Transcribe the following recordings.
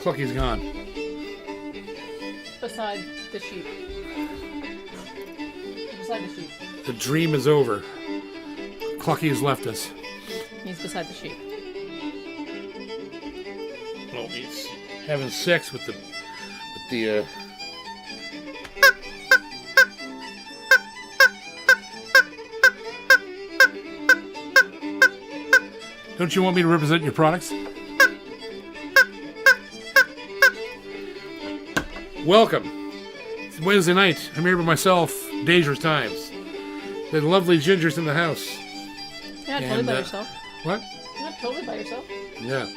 Clucky's gone? Beside the sheep. Beside the sheep. The dream is over. Clucky's left us. He's beside the sheep. Well, he's having sex with the Don't you want me to represent your products? Welcome. It's Wednesday night. I'm here by myself. Dangerous times. The lovely Ginger's in the house. You're not totally by yourself. What? You're not totally by yourself. Yeah.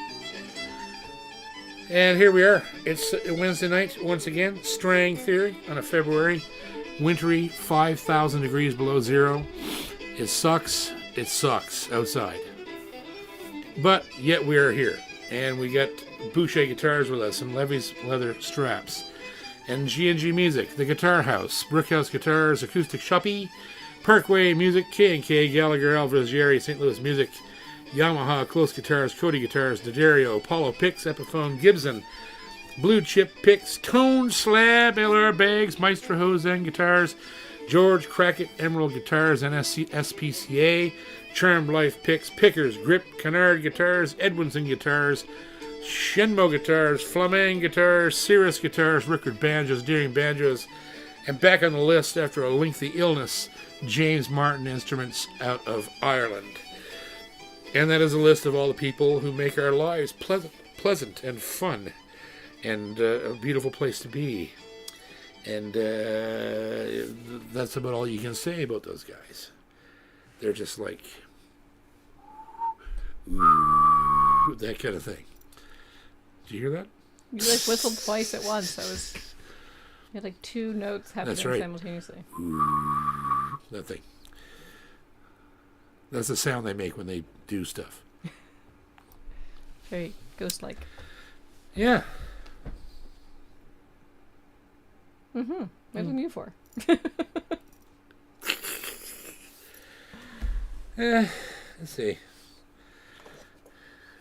And here we are. It's Wednesday night once again. String theory on a February wintry 5,000 degrees below zero. It sucks. It sucks outside. But yet we are here. And we got Boucher guitars with us and Levy's leather straps. And G&G Music, The Guitar House, Brickhouse Guitars, Acoustic Shoppy, Parkway Music, K&K, Gallagher, Alvarez, Jerry, St. Louis Music, Yamaha, Close Guitars, Cody Guitars, D'Addario, Apollo Picks, Epiphone, Gibson, Blue Chip Picks, Tone Slab, LR Bags, Maestro Hosen Guitars, George Crackett, Emerald Guitars, NSC, SPCA, Charmed Life Picks, Pickers, Grip, Canard Guitars, Edwinson Guitars, Shenmo Guitars, Flamand Guitars, Cirrus Guitars, Rickard Banjos, Deering Banjos, and back on the list after a lengthy illness, James Martin Instruments out of Ireland. And that is a list of all the people who make our lives pleasant and fun and a beautiful place to be. And that's about all you can say about those guys. They're just like, that kind of thing. Did you hear that? You like whistled twice at once. You had like two notes happening simultaneously. That thing. That's the sound they make when they do stuff. Very ghost-like. Yeah. Mm-hmm. What am you for? Let's see.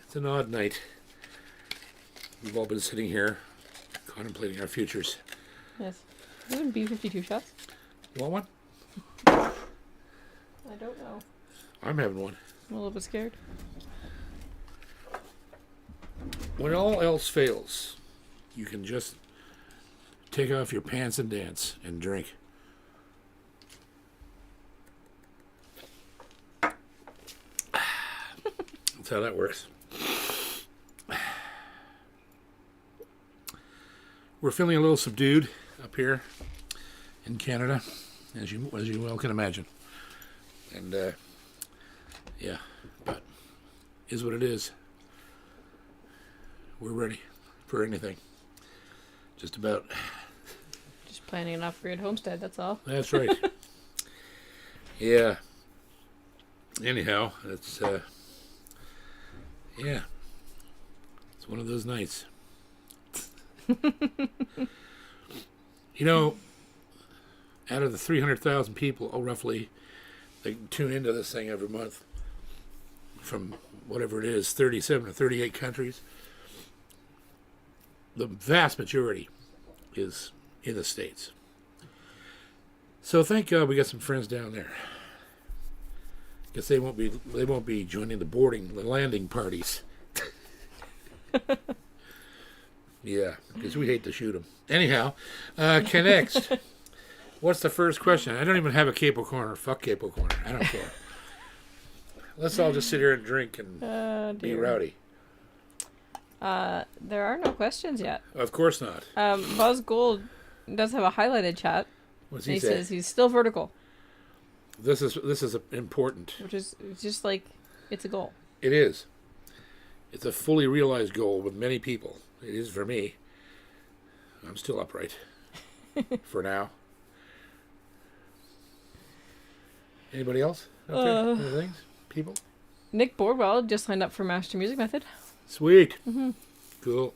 It's an odd night. We've all been sitting here contemplating our futures. Yes. You wouldn't B-52 shots? You want one? I don't know. I'm having one. I'm a little bit scared. When all else fails, you can just take off your pants and dance and drink. That's how that works. We're feeling a little subdued up here in Canada, as you well can imagine. And yeah, but is what it is. We're ready for anything. Just about. Just planning an off-grid homestead, that's all. That's right. Yeah. Anyhow, it's yeah. It's one of those nights. You know, out of the 300,000 people, roughly, that tune into this thing every month, from whatever it is, 37 or 38 countries, the vast majority is in the States. So thank God we got some friends down there. Because they won't be joining the landing parties. Yeah, because we hate to shoot them. Anyhow, next. What's the first question? I don't even have a Capo Corner. Fuck Capo Corner. I don't care. Let's all just sit here and drink and be rowdy. There are no questions yet. Of course not. Buzz Gold does have a highlighted chat. What's he he say? Says he's still vertical. This is important. Which is just like, it's a goal. It is. It's a fully realized goal with many people. It is for me. I'm still upright. For now. Anybody else out there? Any things? People? Nick Boardwell just signed up for Master Music Method. Sweet. Mm-hmm. Cool.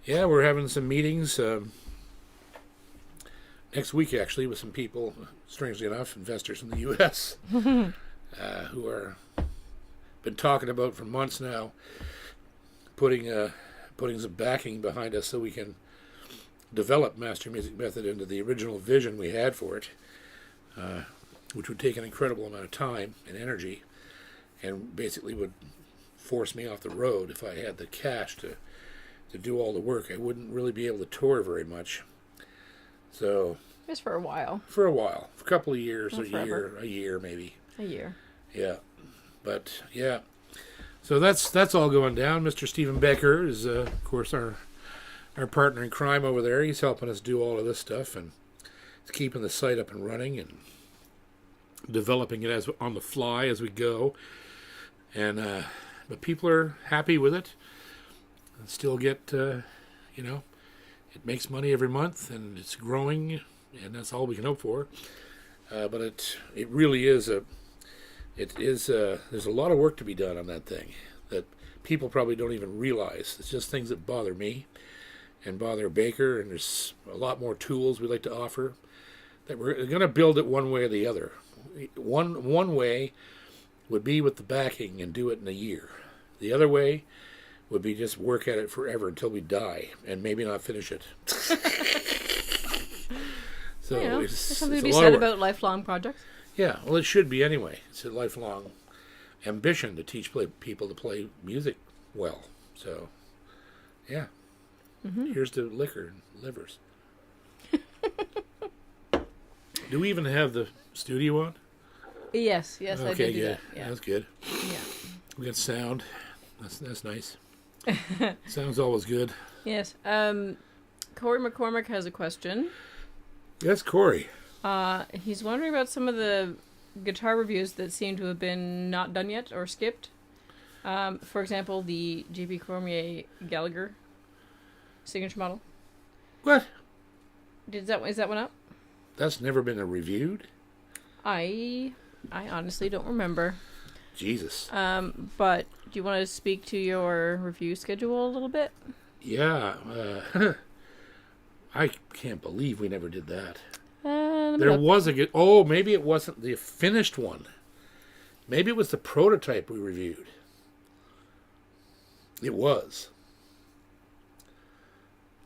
Yeah, we're having some meetings next week, actually, with some people, strangely enough, investors in the U.S., who are been talking about for months now putting putting some backing behind us so we can develop Master Music Method into the original vision we had for it, which would take an incredible amount of time and energy, and basically would force me off the road if I had the cash to do all the work. I wouldn't really be able to tour very much. So just for a while. For a couple of years, Not forever. a year maybe. A year. Yeah, but yeah. So that's all going down. Mr. Stephen Becker is, of course, our partner in crime over there. He's helping us do all of this stuff, and he's keeping the site up and running and developing it as on the fly as we go. And but people are happy with it. Still get, it makes money every month, and it's growing, and that's all we can hope for. But it really is there's a lot of work to be done on that thing that people probably don't even realize. It's just things that bother me and bother Baker, and there's a lot more tools we'd like to offer that we're going to build it one way or the other. One way would be with the backing and do it in a year. The other way would be just work at it forever until we die and maybe not finish it. So there's something to be said about lifelong projects. Yeah, well, it should be anyway. It's a lifelong ambition to teach people to play music well. So, yeah. Mm-hmm. Here's to liquor and livers. Do we even have the studio on? Yes, okay, I did do good. that. Yeah. That's good. Yeah. We got sound. That's nice. Sound's always good. Yes. Corey McCormick has a question. Yes, Corey. He's wondering about some of the guitar reviews that seem to have been not done yet or skipped. For example, the J.P. Cormier Gallagher signature model. What? Is that one up? That's never been reviewed? I honestly don't remember. Jesus. But do you want to speak to your review schedule a little bit? Yeah. I can't believe we never did that. There was a good... Oh, maybe it wasn't the finished one. Maybe it was the prototype we reviewed. It was.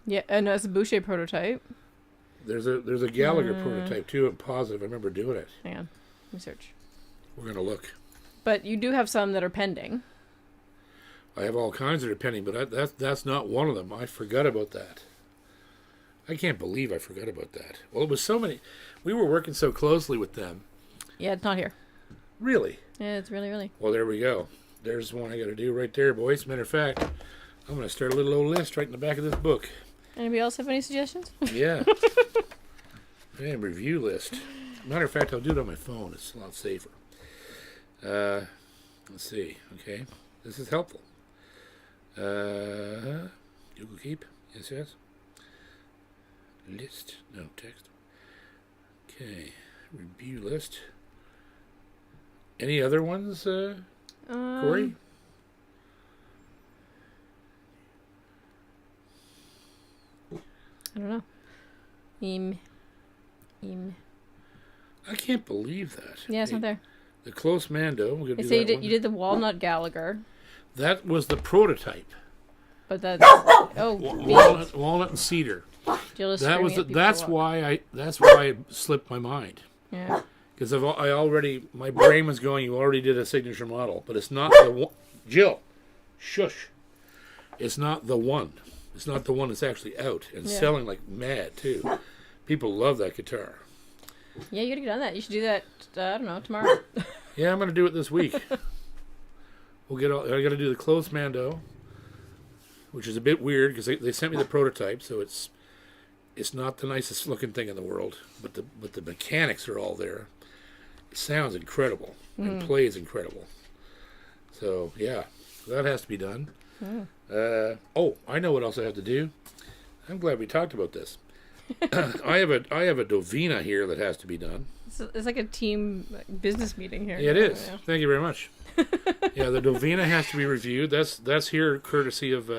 Yeah, and it's a Boucher prototype. There's a Gallagher prototype, too. I'm positive. I remember doing it. Hang on. Let me search. We're going to look. But you do have some that are pending. I have all kinds that are pending, but that's not one of them. I forgot about that. I can't believe I forgot about that. Well, it was so many. We were working so closely with them. Yeah, it's not here. Really? Yeah, it's really. Well, there we go. There's one I got to do right there, boys. Matter of fact, I'm going to start a little old list right in the back of this book. Anybody else have any suggestions? Yeah. And review list. Matter of fact, I'll do it on my phone. It's a lot safer. Let's see. Okay. This is helpful. Google Keep. Yes. List. No, text. Okay. Review list. Any other ones, Corey? I don't know. I can't believe that. Yeah, it's not there. The Close Mando. We're gonna so do that you did the Walnut Gallagher. That was the prototype. But that's walnut and cedar. That was that's why I slipped my mind. Yeah. Because my brain was going. You already did a signature model, but it's not the one. Jill, shush. It's not the one. It's not the one that's actually out and selling like mad too. People love that guitar. Yeah, you gotta get on that. You should do that. I don't know, tomorrow. Yeah, I'm gonna do it this week. I gotta do the Close Mando, which is a bit weird because they sent me the prototype, so it's not the nicest looking thing in the world, but the mechanics are all there. It sounds incredible and plays incredible. So yeah, that has to be done. I know what else I have to do. I'm glad we talked about this. I have a Dovina here that has to be done. It's like a team business meeting here. Yeah, it is. Yeah. Thank you very much. Yeah, the Dovina has to be reviewed. That's here courtesy of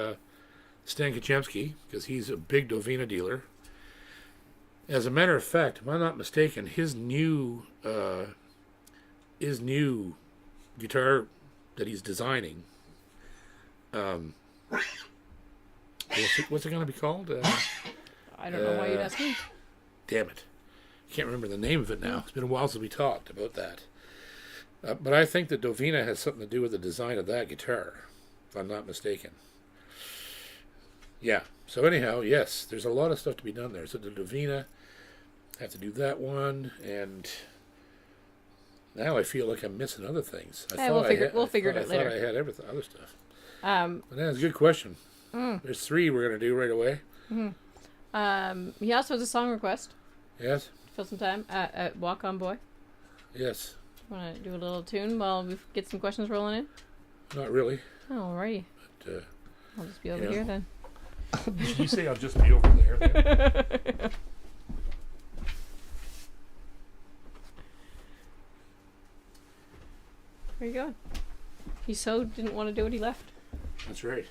Stan Kaczemski, because he's a big Dovina dealer. As a matter of fact, if I'm not mistaken, his new guitar that he's designing What's it going to be called? I don't know why you'd ask me. Damn it. I can't remember the name of it now. It's been a while since we talked about that. But I think the Dovina has something to do with the design of that guitar, if I'm not mistaken. Yeah. So anyhow, yes, there's a lot of stuff to be done there. So the Dovina, have to do that one, and now I feel like I'm missing other things. We'll figure it out later. I thought I had everything, other stuff. But that's a good question. There's 3 we're going to do right away. He also has a song request. Yes? Fill some time. Walk On Boy. Yes. Want to do a little tune while we get some questions rolling in? Not really. Alrighty. But, I'll just be over here then. Did you say I'll just be over there then? Where you going? He so didn't want to do it, he left. That's right.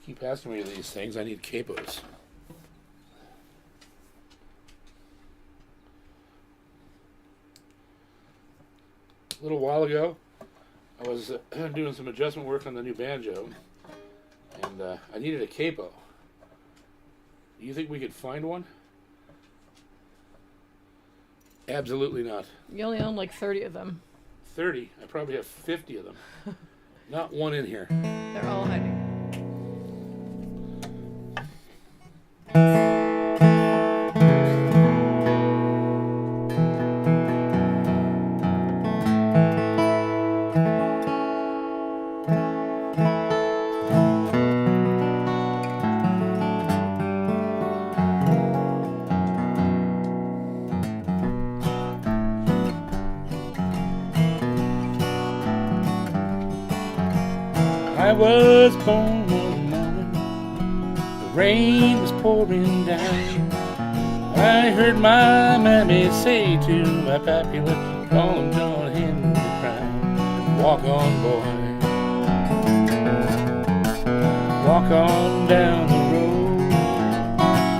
Keep asking me these things. I need capos. A little while ago, I was doing some adjustment work on the new banjo, and I needed a capo. Do you think we could find one? Absolutely not. You only own like 30 of them. 30? I probably have 50 of them. Not one in here. They're all hiding. I was born one morning, the rain was pouring down. I heard my mammy say to my pappy, let's call him John Henry Brown. Walk on, boy, walk on down the road.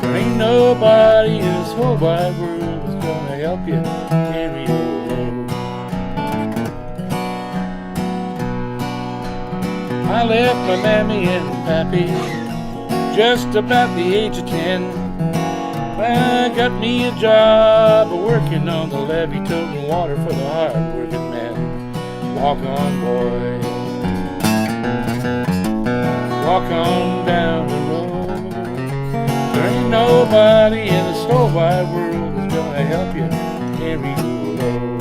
There ain't nobody in this whole wide world that's gonna help you carry your load. I left my mammy and pappy just about the age of 10. I got me a job working on the levee, toting water for the hard-working men. Walk on, boy, walk on down the road. There ain't nobody in this whole wide world that's gonna help you carry your load.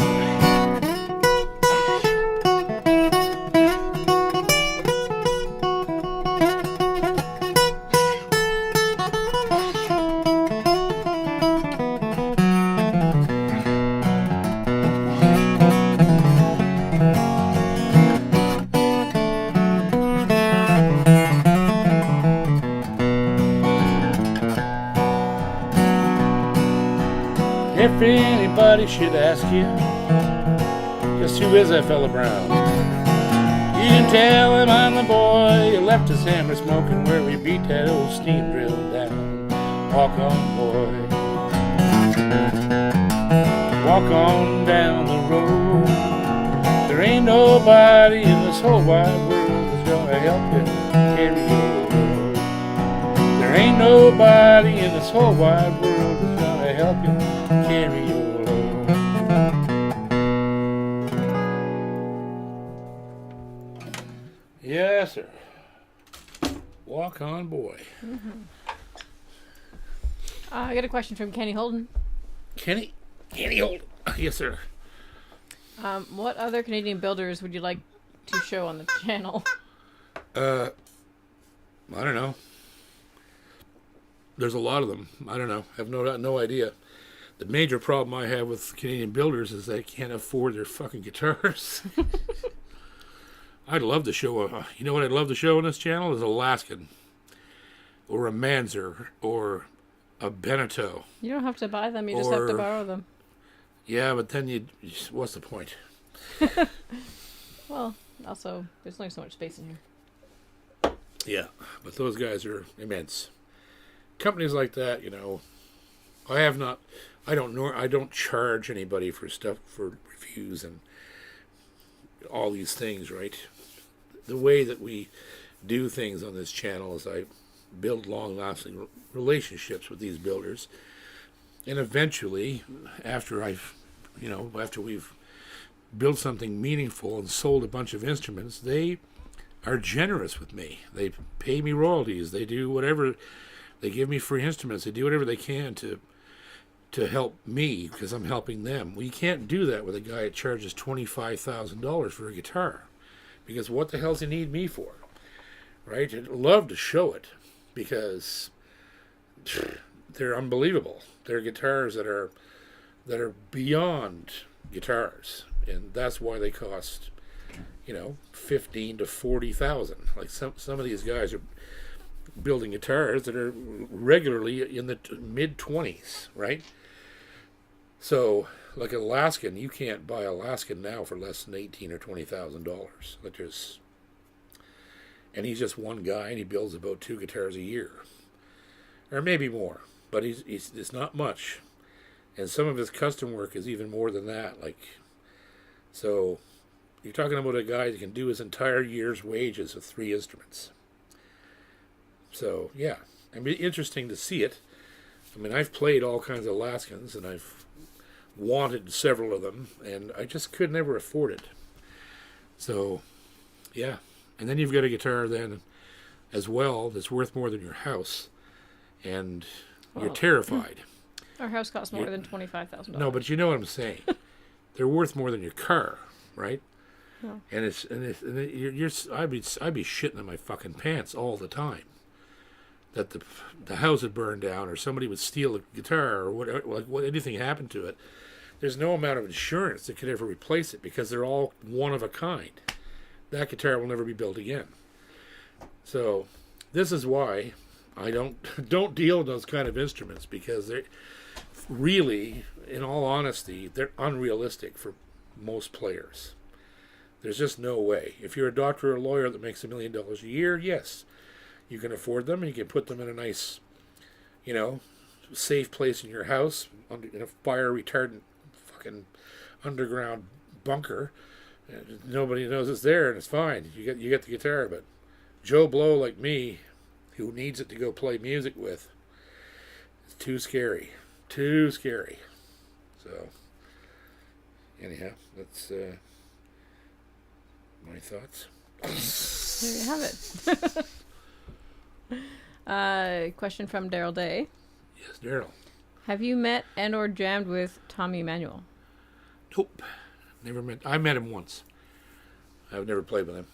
If anybody should ask you, just who is that fella Brown? You can tell him I'm the boy who left his hammer smoking where we beat that old steam drill down. Walk on, boy, walk on down the road. There ain't nobody in this whole wide world that's gonna help you carry your load. There ain't nobody in this whole wide world that's gonna help you carry your load. Yes, sir. Walk on, boy. I got a question from Kenny Holden. Kenny Holden. Yes, sir. What other Canadian builders would you like to show on the channel? I don't know. There's a lot of them. I don't know. I have no idea. The major problem I have with Canadian builders is they can't afford their fucking guitars. I'd love to show you know what I'd love to show on this channel is Alaskan, or a Manzer, or a Beneteau. You don't have to buy them. You just have to borrow them. Yeah, but then what's the point? Well, also there's only so much space in here. Yeah, but those guys are immense. Companies like that, you know, I don't charge anybody for stuff, for reviews and all these things, right? the way that we do things on this channel is I build long-lasting relationships with these builders, and eventually, after we've built something meaningful and sold a bunch of instruments, they are generous with me. They pay me royalties. They do whatever. They give me free instruments. They do whatever they can to help me because I'm helping them. Well, you can't do that with a guy that charges $25,000 for a guitar, because what the hell does he need me for? Right? I'd love to show it because they're unbelievable. They're guitars that are beyond guitars, and that's why they cost, 15 to 40,000. Like some of these guys are building guitars that are regularly in the mid-20s, right? So, like Alaskan, you can't buy Alaskan now for less than $18,000 or $20,000. And he's just one guy, and he builds about 2 guitars a year, or maybe more. But it's not much, and some of his custom work is even more than that. So you're talking about a guy that can do his entire year's wages with 3 instruments. So yeah, it'd be interesting to see it. I mean, I've played all kinds of Alaskans, and I've wanted several of them, and I just could never afford it. So yeah, and then you've got a guitar then as well that's worth more than your house, and you're terrified. Our house costs more than $25,000. No, but you know what I'm saying. They're worth more than your car, right? No. And I'd be shitting in my fucking pants all the time that the house would burn down, or somebody would steal a guitar, or whatever, anything happened to it. There's no amount of insurance that could ever replace it because they're all one of a kind. That guitar will never be built again. So this is why I don't deal with those kind of instruments, because they're really, in all honesty, they're unrealistic for most players. There's just no way. If you're a doctor or a lawyer that makes $1 million a year, yes, you can afford them, and you can put them in a nice, safe place in your house, in a fire retardant fucking underground bunker. Nobody knows it's there, and it's fine. You get the guitar. But Joe Blow like me, who needs it to go play music with, it's too scary. Too scary. So, anyhow, that's my thoughts. There you have it. Question from Daryl Day. Yes, Daryl. Have you met and or jammed with Tommy Emmanuel? Nope. Never met. I met him once. I've never played with him.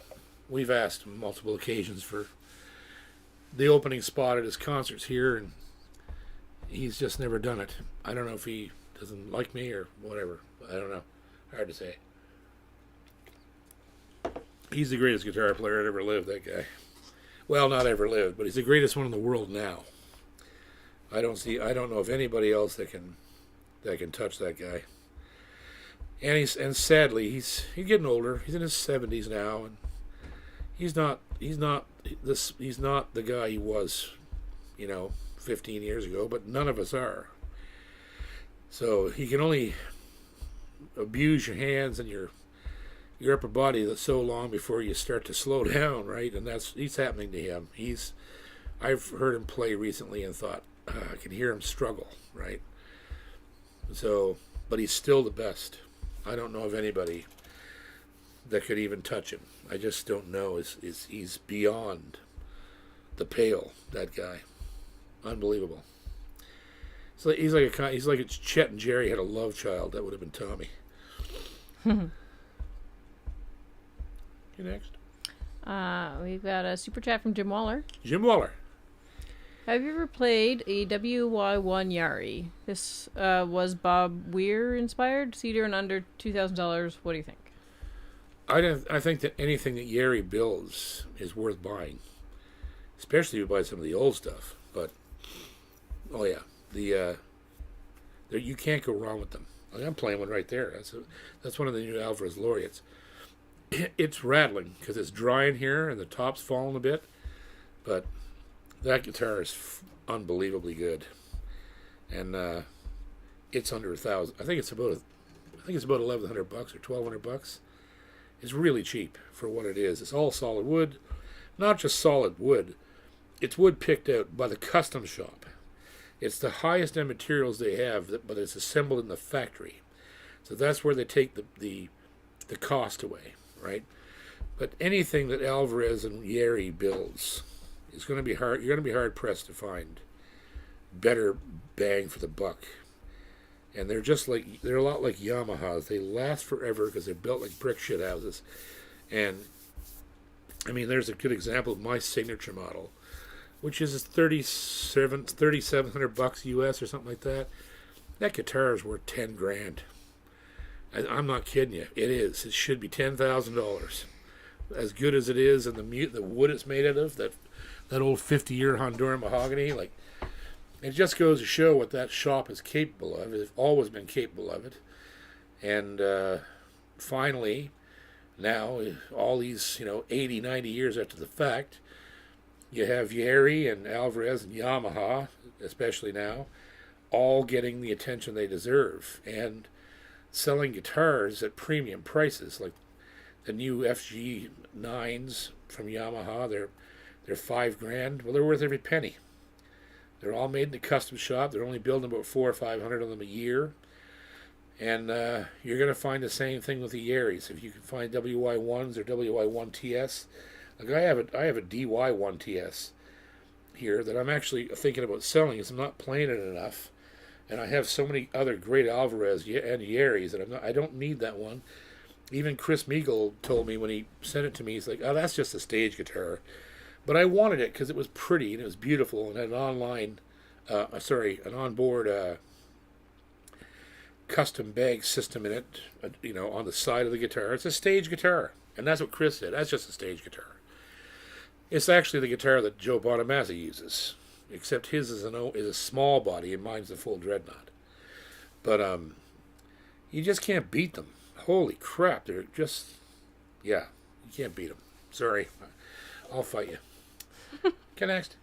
We've asked on multiple occasions for the opening spot at his concerts here, and he's just never done it. I don't know if he doesn't like me or whatever. I don't know. Hard to say. He's the greatest guitar player that ever lived, that guy. Well, not ever lived, but he's the greatest one in the world now. I don't know of anybody else that can touch that guy. And sadly, he's getting older. He's in his 70s now, and he's not the guy he was, 15 years ago, but none of us are. So he can only abuse your hands and your upper body that's so long before you start to slow down, right? And it's happening to him. I've heard him play recently and thought, I can hear him struggle, right? So, but he's still the best. I don't know of anybody that could even touch him. I just don't know. He's beyond the pale, that guy. Unbelievable. So he's like Chet and Jerry had a love child. That would have been Tommy. You next. We've got a super chat from Jim Waller. Jim Waller. Have you ever played a WY1 Yari? This was Bob Weir inspired, cedar and under $2,000. What do you think? I think that anything that Yari builds is worth buying, especially if you buy some of the old stuff. But oh yeah, you can't go wrong with them. I'm playing one right there. That's one of the new Alvarez Laureates. It's rattling because it's dry in here and the top's falling a bit, but that guitar is unbelievably good, and it's under $1,000. I think it's about $1,100 or $1,200, is really cheap for what it is. It's all solid wood, not just solid wood. It's wood picked out by the custom shop. It's the highest end materials they have, but it's assembled in the factory. So that's where they take the cost away, right? But anything that Alvarez and Yeri builds is going to be hard. You're going to be hard pressed to find better bang for the buck. And they're a lot like Yamahas. They last forever because they're built like brick shit houses. And I mean, there's a good example of my signature model, which is $3,700 US or something like that. That guitar is worth $10,000. I'm not kidding you. It is. It should be $10,000. As good as it is, and the wood it's made out of, that old 50-year Honduran mahogany, like, it just goes to show what that shop is capable of. It's always been capable of it. And finally, now, all these, 80, 90 years after the fact, you have Yeri and Alvarez and Yamaha, especially now, all getting the attention they deserve and selling guitars at premium prices. Like the new FG9s from Yamaha, they're $5,000. Well, they're worth every penny. They're all made in the custom shop. They're only building about 400 or 500 of them a year. And you're going to find the same thing with the Yeris. If you can find WY1s or WY1TS, like I have a DY1TS here that I'm actually thinking about selling because I'm not playing it enough. And I have so many other great Alvarez and Yeris that I don't need that one. Even Chris Meagle told me when he sent it to me, he's like, oh, that's just a stage guitar. But I wanted it because it was pretty and it was beautiful and had an onboard custom bag system in it, on the side of the guitar. It's a stage guitar. And that's what Chris said. That's just a stage guitar. It's actually the guitar that Joe Bonamassa uses, except his is a small body and mine's a full dreadnought. But you just can't beat them. Holy crap, they're just, you can't beat them. Sorry, I'll fight you. Okay, next.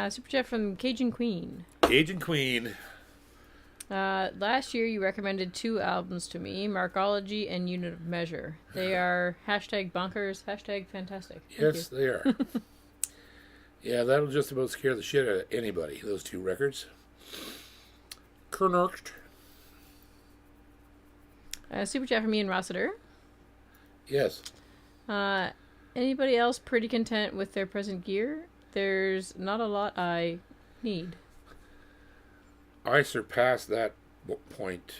Super chat from Cajun Queen. Cajun Queen. Last year you recommended 2 albums to me, Markology and Unit of Measure. They are #bonkers, #fantastic. Yes, they are. Yeah, that'll just about scare the shit out of anybody, those 2 records. Kernerkt. Super chat from Ian Rossiter. Yes. Anybody else pretty content with their present gear? There's not a lot I need. I surpassed that point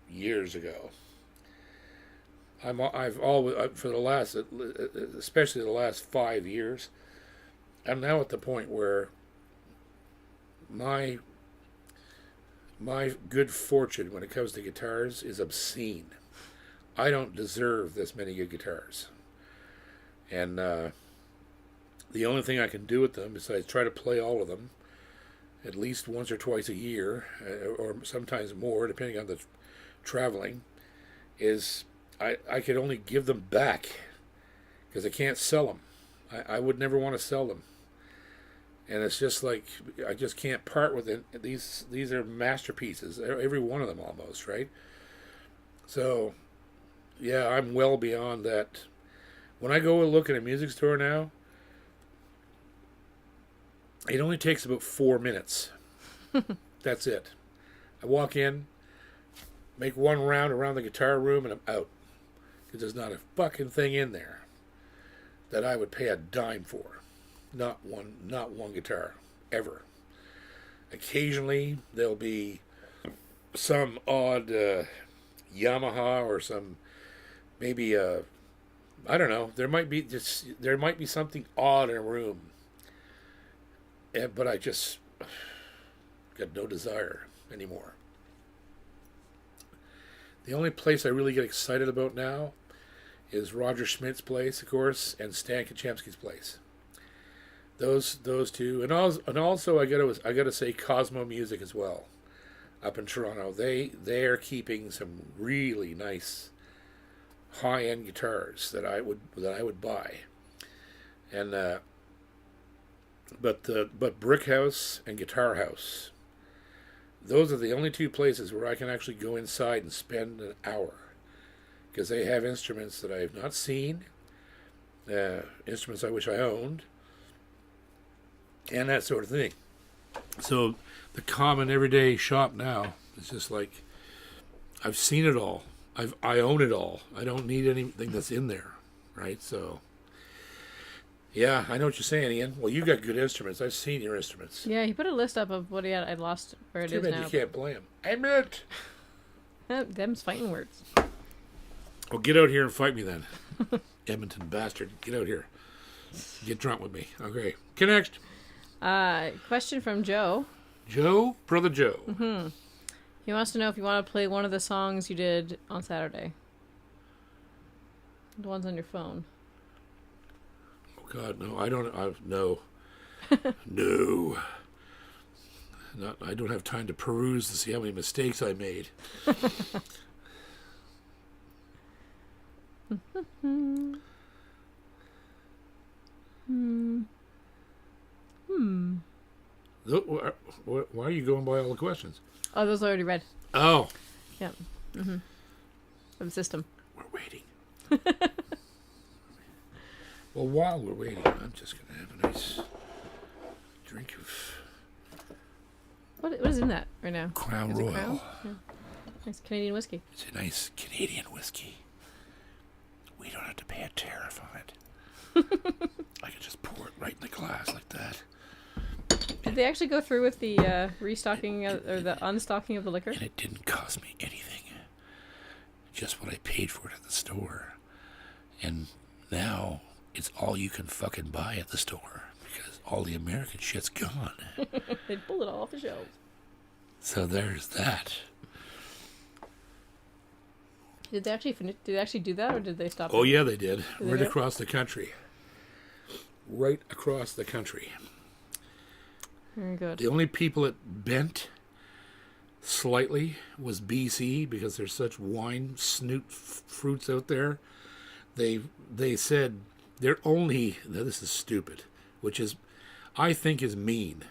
years ago. I've always, for the last, especially the last 5 years, I'm now at the point where my good fortune when it comes to guitars is obscene. I don't deserve this many good guitars. And the only thing I can do with them, besides try to play all of them, at least once or twice a year, or sometimes more, depending on the traveling, is I could only give them back because I can't sell them. I would never want to sell them. And it's just like, I just can't part with it. These are masterpieces, every one of them almost, right? So, yeah, I'm well beyond that. When I go and look at a music store now, it only takes about 4 minutes. That's it. I walk in, make one round around the guitar room, and I'm out. Because there's not a fucking thing in there that I would pay a dime for. Not one guitar, ever. Occasionally, there'll be some odd Yamaha or some, maybe, I don't know. There might be something odd in a room. But I just got no desire anymore. The only place I really get excited about now is Roger Schmidt's place, of course, and Stan Kachemski's place. Those 2, and also I gotta say Cosmo Music as well, up in Toronto. They are keeping some really nice high end guitars that I would buy, and but Brick House and Guitar House, those are the only 2 places where I can actually go inside and spend an hour because they have instruments that I have not seen, instruments I wish I owned, and that sort of thing. So the common everyday shop now is just like, I've seen it all. I own it all. I don't need anything that's in there, right? So, yeah, I know what you're saying, Ian. Well, you got good instruments. I've seen your instruments. Yeah, he put a list up of what he had. I lost where it Too is bad now. you can't play them. Admit. Them's fighting words. Well, get out here and fight me then. Edmonton bastard. Get out here. Get drunk with me. Okay. Connect. Question from Joe. Joe? Brother Joe. Mm-hmm. He wants to know if you want to play one of the songs you did on Saturday. The ones on your phone. Oh, God, no. I don't... no. No. I don't have time to peruse to see how many mistakes I made. Why are you going by all the questions? Oh, those I already read. Oh. Yeah. Mm-hmm. From the system. We're waiting. Well, while we're waiting, I'm just going to have a nice drink of What is in that right now? Crown Is it Royal. Crown? Yeah. Nice Canadian whiskey. It's a nice Canadian whiskey. We don't have to pay a tariff on it. I can just pour it right in the glass like that. Did they actually go through with the restocking or the unstocking of the liquor? And it didn't cost me anything. Just what I paid for it at the store. And now it's all you can fucking buy at the store because all the American shit's gone. They pulled it all off the shelves. So there's that. Did they actually do that, or did they stop? Oh, yeah, they did. Did Right they? across the country. Right across the country. Very good. The only people that bent slightly was BC because there's such wine snoot fruits out there. They said they're only... Now, this is stupid, which is, I think, is mean.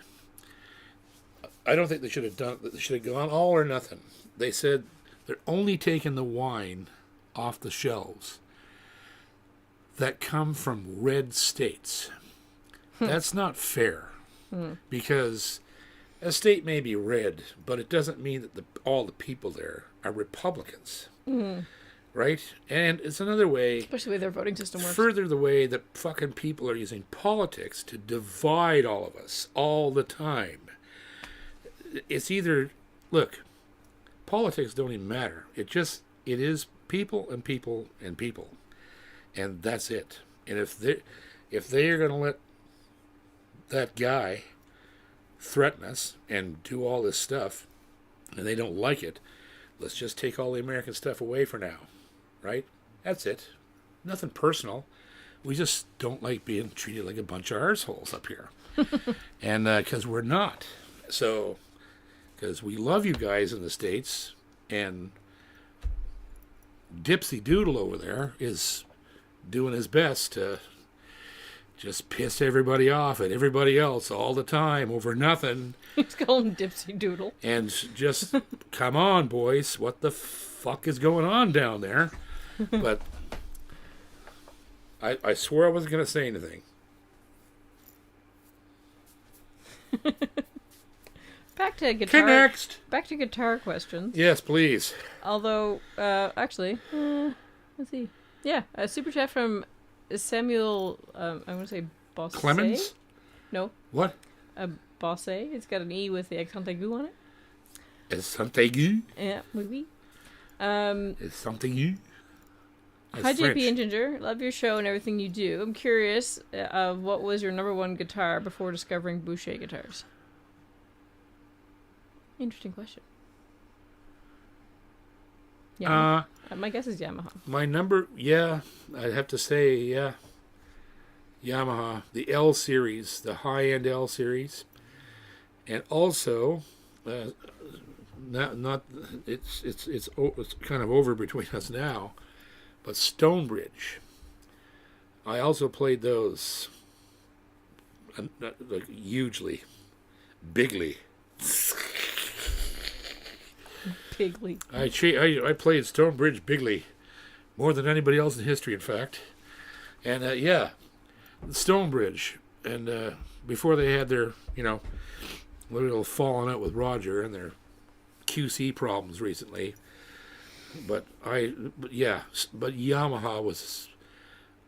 I don't think they should have done... They should have gone all or nothing. They said they're only taking the wine off the shelves that come from red states. That's not fair. Because a state may be red, but it doesn't mean that all the people there are Republicans. Right? And it's another way... Especially the way their voting system works. Further the way that fucking people are using politics to divide all of us all the time. It's either... Look, politics don't even matter. It is people and people and people. And that's it. And if they are going to let that guy threaten us and do all this stuff, and they don't like it, let's just take all the American stuff away for now. Right? That's it. Nothing personal. We just don't like being treated like a bunch of arseholes up here. And because we're not. So, because we love you guys in the States, and Dipsy Doodle over there is doing his best to just piss everybody off and everybody else all the time over nothing. He's calling him Dipsy Doodle. And just, come on, boys. What the fuck is going on down there? But I swore I wasn't going to say anything. Back to guitar. Next. Back to guitar questions. Yes, please. Although, actually, let's see. Yeah, a super chat from Samuel. I'm going to say Bosse. Clemens? No. What? Bosse. It's got an E with the accent aigu on it. Is something you? Yeah, oui. Is something you? Hi, JP and Ginger. Love your show and everything you do. I'm curious, what was your number one guitar before discovering Boucher guitars? Interesting question. Yamaha. My guess is Yamaha. My number, yeah, I'd have to say, yeah, Yamaha, the L series, the high-end L series, and also, it's kind of over between us now, but Stonebridge. I also played those, like hugely, bigly. Bigly. I played Stonebridge bigly. more than anybody else in history, in fact. And yeah, Stonebridge, and before they had their, little falling out with Roger and their QC problems recently. But Yamaha was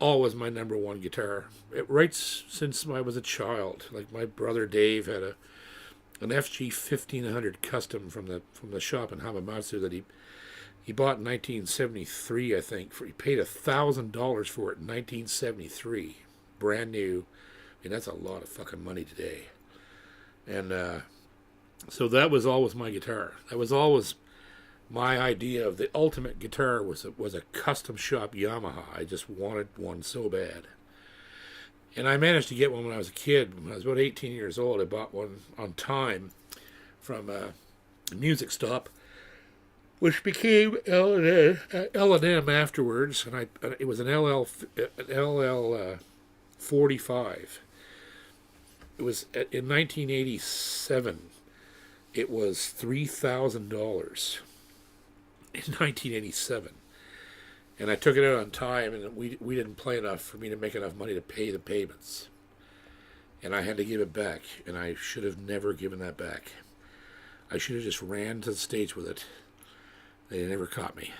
always my number one guitar. Right since I was a child. Like my brother Dave had an FG 1500 custom from the shop in Hamamatsu that he bought in 1973, I think. He paid $1,000 for it in 1973, brand new. I mean, that's a lot of fucking money today. And so that was always my guitar. That was always my idea of the ultimate guitar was a custom shop Yamaha. I just wanted one so bad. And I managed to get one when I was a kid. When I was about 18 years old, I bought one on time from a music stop, which became L&M afterwards. And it was an LL 45. It was in 1987. It was $3,000 in 1987, and I took it out on time, and we didn't play enough for me to make enough money to pay the payments, and I had to give it back, and I should have never given that back. I should have just ran to the States with it. They never caught me.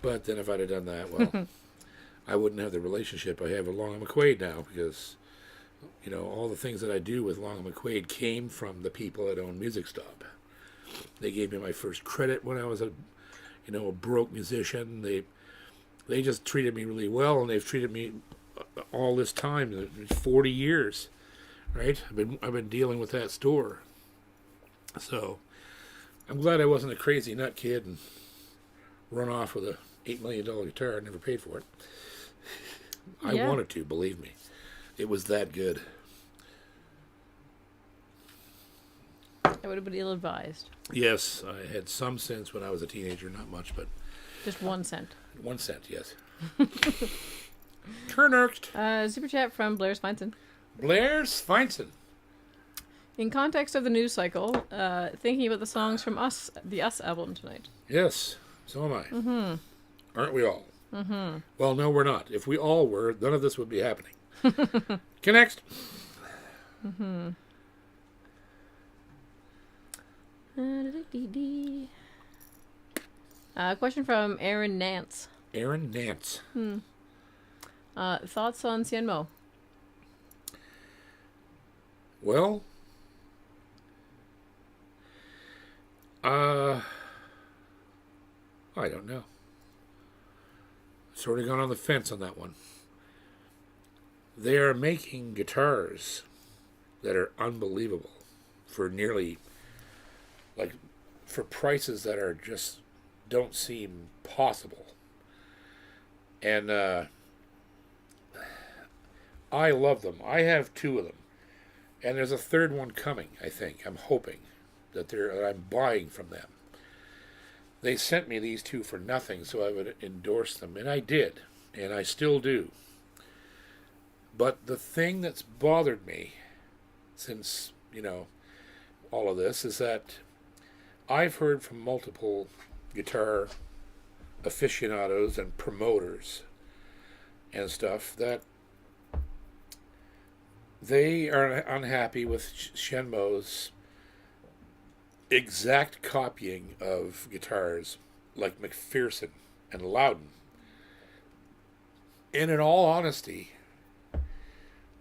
But then if I'd have done that, well, I wouldn't have the relationship I have with Long and McQuaid now, because all the things that I do with Long and McQuaid came from the people that own Music Stop. They gave me my first credit when I was a broke musician. They just treated me really well, and they've treated me all this time, 40 years, right? I've been dealing with that store. So I'm glad I wasn't a crazy nut kid and run off with a $8 million guitar. I never paid for it. I wanted to, believe me. It was that good. I would have been ill-advised. Yes, I had some sense when I was a teenager, not much, but... Just 1 cent. 1 cent, yes. Turnerked. Super chat from Blair Svensson. Blair Svensson. In context of the news cycle, thinking about the songs from the Us album tonight. Yes, so am I. Mm-hmm. Aren't we all? Mm-hmm. Well, no, we're not. If we all were, none of this would be happening. Okay, next. Mm-hmm. Question from Aaron Nance. Aaron Nance. Thoughts on Shenmo? Well, I don't know. Sort of gone on the fence on that one. They are making guitars that are unbelievable for for prices that are just don't seem possible. And I love them. I have 2 of them. And there's a third one coming, I think. I'm hoping that I'm buying from them. They sent me these 2 for nothing, so I would endorse them. And I did. And I still do. But the thing that's bothered me since, all of this is that I've heard from multiple guitar aficionados and promoters and stuff that they are unhappy with Shenmo's exact copying of guitars like McPherson and Loudon. And in all honesty,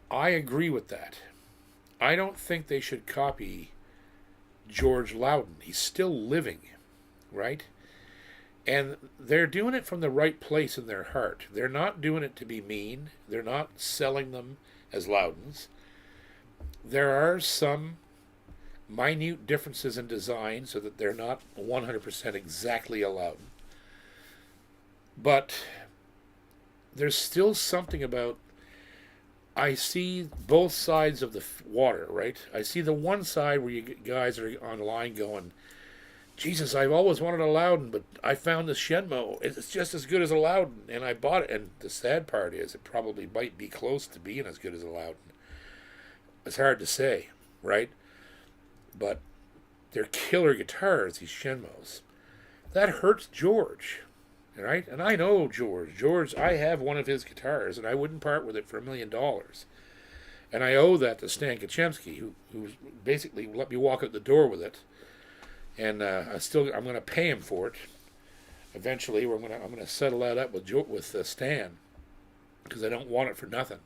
I agree with that. I don't think they should copy George Loudon. He's still living, right? And they're doing it from the right place in their heart. They're not doing it to be mean. They're not selling them as Loudons. There are some minute differences in design so that they're not 100% exactly a Loudon. But there's still something about, I see both sides of the water, right? I see the one side where you guys are online going, Jesus, I've always wanted a Loudon, but I found this Shenmo. It's just as good as a Loudon, and I bought it. And the sad part is it probably might be close to being as good as a Loudon. It's hard to say, right? But they're killer guitars, these Shenmos. That hurts George. right? And I know George. George, I have one of his guitars, and I wouldn't part with it for $1,000,000. And I owe that to Stan Kaczynski, who basically let me walk out the door with it. And I'm going to pay him for it. Eventually, I'm going to settle that up with Stan, because I don't want it for nothing.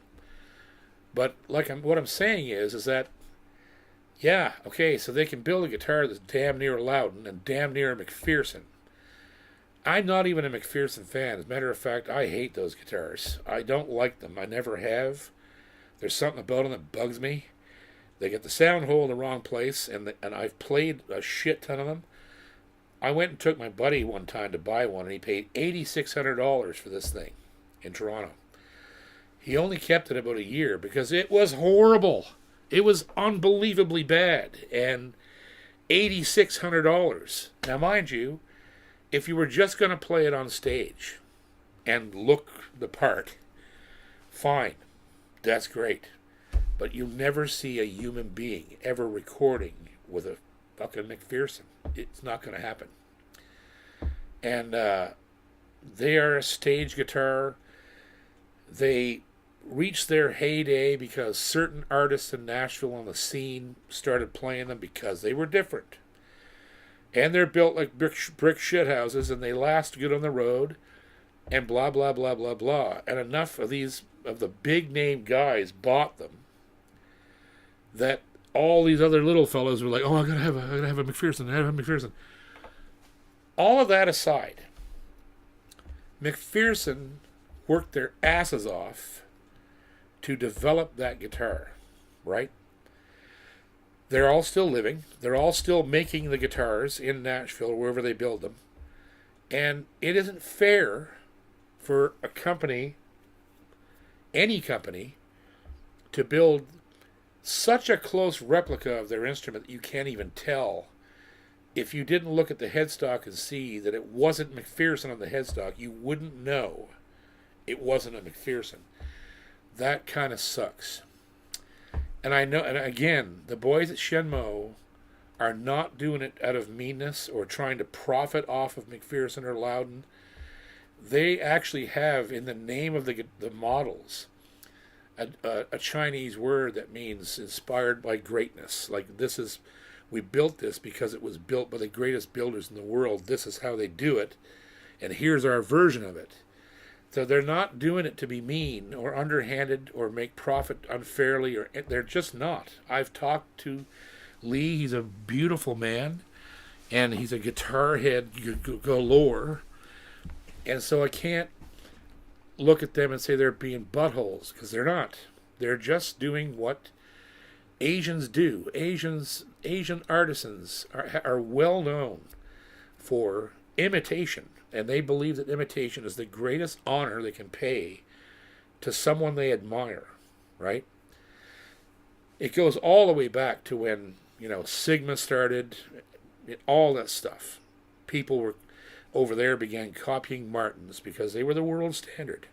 But what I'm saying is that, yeah, okay, so they can build a guitar that's damn near a Loudon and damn near a McPherson. I'm not even a McPherson fan. As a matter of fact, I hate those guitars. I don't like them. I never have. There's something about them that bugs me. They get the sound hole in the wrong place, and I've played a shit ton of them. I went and took my buddy one time to buy one, and he paid $8,600 for this thing in Toronto. He only kept it about a year because it was horrible. It was unbelievably bad, and $8,600. Now, mind you, if you were just going to play it on stage and look the part, fine, that's great. But you'll never see a human being ever recording with a fucking McPherson. It's not going to happen. And they are a stage guitar. They reached their heyday because certain artists in Nashville on the scene started playing them because they were different. And they're built like brick shithouses, and they last good on the road, and blah, blah, blah, blah, blah. And enough of the big name guys bought them that all these other little fellows were like, oh, I gotta have a McPherson, I have a McPherson. All of that aside, McPherson worked their asses off to develop that guitar, right? They're all still living. They're all still making the guitars in Nashville, wherever they build them. And it isn't fair for a company, any company, to build such a close replica of their instrument that you can't even tell. If you didn't look at the headstock and see that it wasn't McPherson on the headstock, you wouldn't know it wasn't a McPherson. That kind of sucks. And I know, and again, the boys at Shenmo are not doing it out of meanness or trying to profit off of McPherson or Loudon. They actually have, in the name of the models, a Chinese word that means inspired by greatness. Like, we built this because it was built by the greatest builders in the world. This is how they do it, and here's our version of it. So they're not doing it to be mean or underhanded or make profit unfairly, or they're just not. I've talked to Lee. He's a beautiful man, and he's a guitar head galore. And so I can't look at them and say they're being buttholes, because they're not. They're just doing what Asians do. Asian artisans are well known for imitation. And they believe that imitation is the greatest honor they can pay to someone they admire, right? It goes all the way back to when, Sigma started, all that stuff. People were over there began copying Martins because they were the world standard.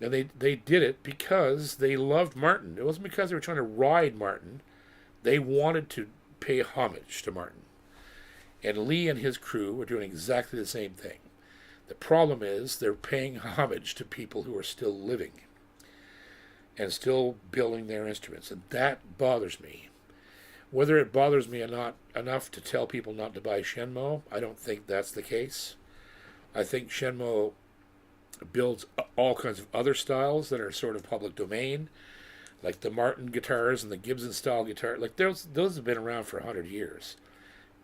And they did it because they loved Martin. It wasn't because they were trying to ride Martin. They wanted to pay homage to Martin. And Lee and his crew were doing exactly the same thing. The problem is they're paying homage to people who are still living and still building their instruments. And that bothers me. Whether it bothers me or not enough to tell people not to buy Shenmo, I don't think that's the case. I think Shenmo builds all kinds of other styles that are sort of public domain, like the Martin guitars and the Gibson style guitar. Like those have been around for 100 years.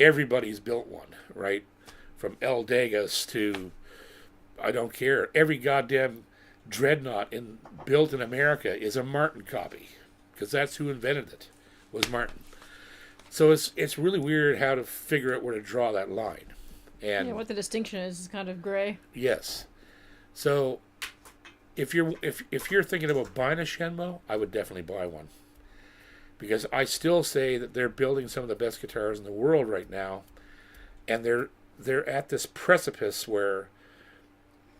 Everybody's built one, right? From El Degas to, I don't care, every goddamn dreadnought built in America is a Martin copy, because that's who invented it, was Martin. So it's really weird how to figure out where to draw that line. And what the distinction is kind of gray. Yes. So if you're thinking about buying a Shenmo, I would definitely buy one. Because I still say that they're building some of the best guitars in the world right now, and they're at this precipice where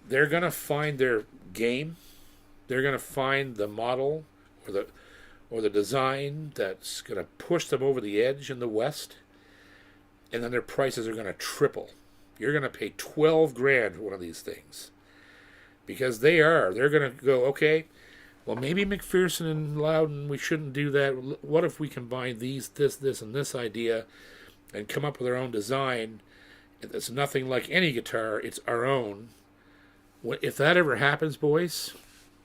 they're going to find their game. They're going to find the model or the design that's going to push them over the edge in the West, and then their prices are going to triple. You're going to pay 12 grand for one of these things. Because they're going to go, okay, well, maybe McPherson and Loudon, we shouldn't do that. What if we combine this, and this idea and come up with our own design? It's nothing like any guitar. It's our own. If that ever happens, boys,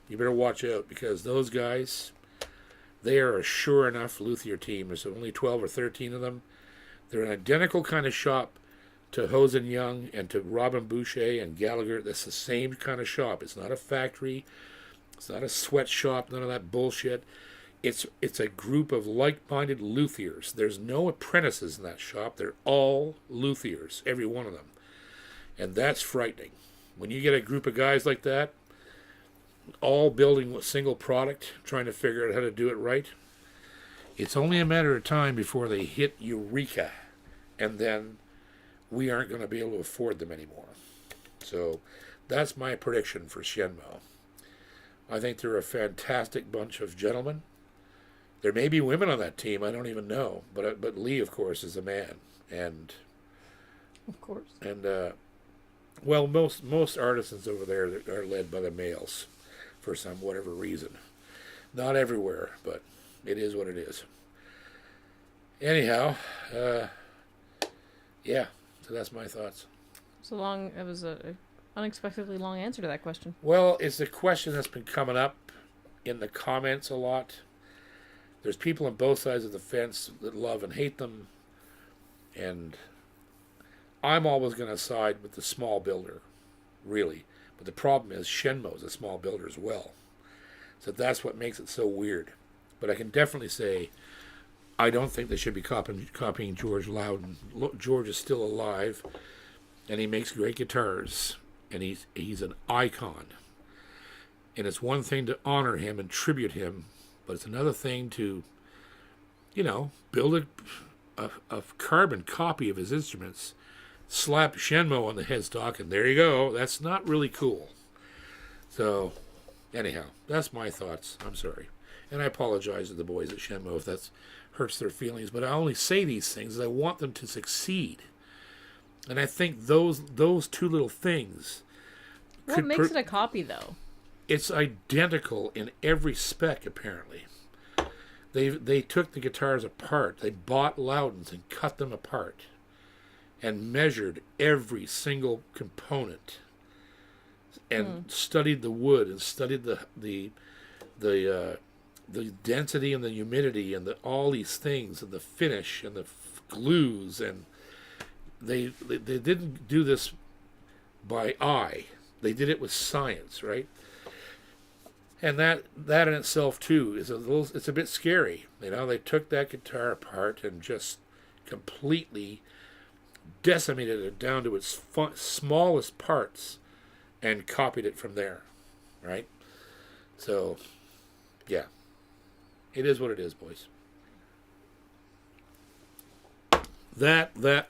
you better watch out, because those guys, they are a sure enough luthier team. There's only 12 or 13 of them. They're an identical kind of shop to Hosen Young and to Robin Boucher and Gallagher. That's the same kind of shop. It's not a factory. It's not a sweatshop. None of that bullshit. It's a group of like-minded luthiers. There's no apprentices in that shop. They're all luthiers, every one of them. And that's frightening. When you get a group of guys like that, all building a single product, trying to figure out how to do it right, it's only a matter of time before they hit Eureka. And then we aren't going to be able to afford them anymore. So that's my prediction for Shenmo. I think they're a fantastic bunch of gentlemen. There may be women on that team, I don't even know. But Lee, of course, is a man. And Of course. And well, most artisans over there are led by the males for some whatever reason. Not everywhere, but it is what it is. Anyhow, yeah. So that's my thoughts. It was a unexpectedly long answer to that question. Well, it's a question that's been coming up in the comments a lot. There's people on both sides of the fence that love and hate them. And I'm always going to side with the small builder, really. But the problem is Shenmo is a small builder as well. So that's what makes it so weird. But I can definitely say I don't think they should be copying George Loudon. George is still alive, and he makes great guitars, and he's an icon. And it's one thing to honor him and tribute him, but it's another thing to, build a carbon copy of his instruments, slap Shenmo on the headstock, and there you go. That's not really cool. So, anyhow, that's my thoughts. I'm sorry. And I apologize to the boys at Shenmo if that hurts their feelings, but I only say these things as I want them to succeed. And I think those two little things. What makes it a copy, though? It's identical in every spec, apparently. They took the guitars apart. They bought Loudons and cut them apart and measured every single component and studied the wood and studied the density and the humidity and all these things and the finish and the glues, and they didn't do this by eye. They did it with science, right? And that in itself too it's a bit scary. They took that guitar apart and just completely decimated it down to its smallest parts and copied it from there, right? So, yeah. It is what it is, boys.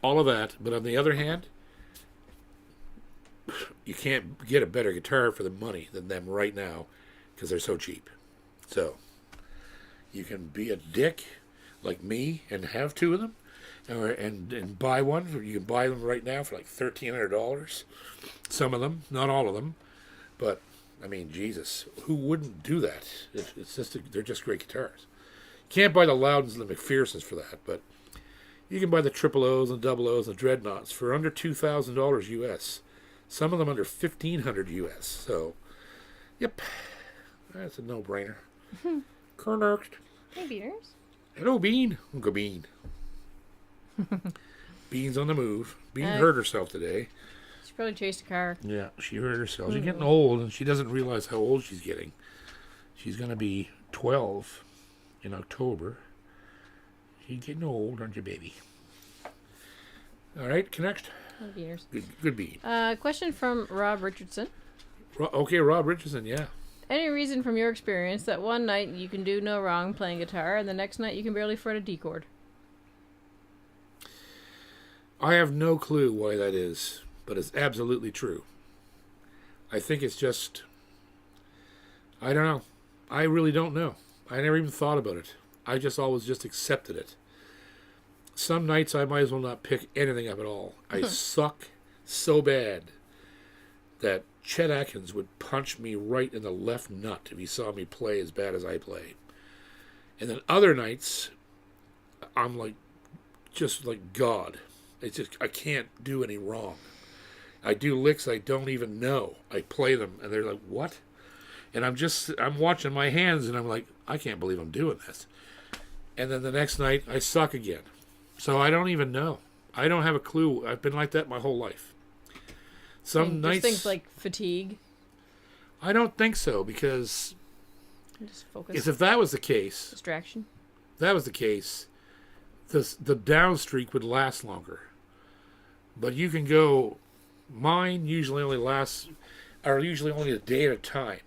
All of that. But on the other hand, you can't get a better guitar for the money than them right now because they're so cheap. So, you can be a dick like me and have two of them and buy one. You can buy them right now for like $1,300. Some of them, not all of them. But I mean, Jesus, who wouldn't do that? They're just great guitars. You can't buy the Loudons and the McPhersons for that, but you can buy the triple O's and double O's and dreadnoughts for under $2,000 US. Some of them under $1,500 US. So, yep, that's a no-brainer. Correct. Hey, Beaners. Hello, Bean. Uncle Bean. Bean's on the move. Bean hurt herself today. She probably chased a car. Yeah, she hurt herself. She's getting old, and she doesn't realize how old she's getting. She's going to be 12 in October. She's getting old, aren't you, baby? All right, next. Beaners. Good Bean. Question from Rob Richardson. Okay, Rob Richardson, yeah. Any reason from your experience that one night you can do no wrong playing guitar and the next night you can barely fret a D chord? I have no clue why that is, but it's absolutely true. I think it's just, I don't know. I really don't know. I never even thought about it. I just always just accepted it. Some nights I might as well not pick anything up at all. I suck so bad that Chet Atkins would punch me right in the left nut if he saw me play as bad as I play. And then other nights, I'm like, just like God. It's just, I can't do any wrong. I do licks I don't even know. I play them, and they're like, what? And I'm watching my hands, and I'm like, I can't believe I'm doing this. And then the next night, I suck again. So I don't even know. I don't have a clue. I've been like that my whole life. Some nights... things like fatigue. I don't think so, because... Just focus. If that was the case... Distraction. If that was the case, the down streak would last longer. But you can go... Mine usually only a day at a time.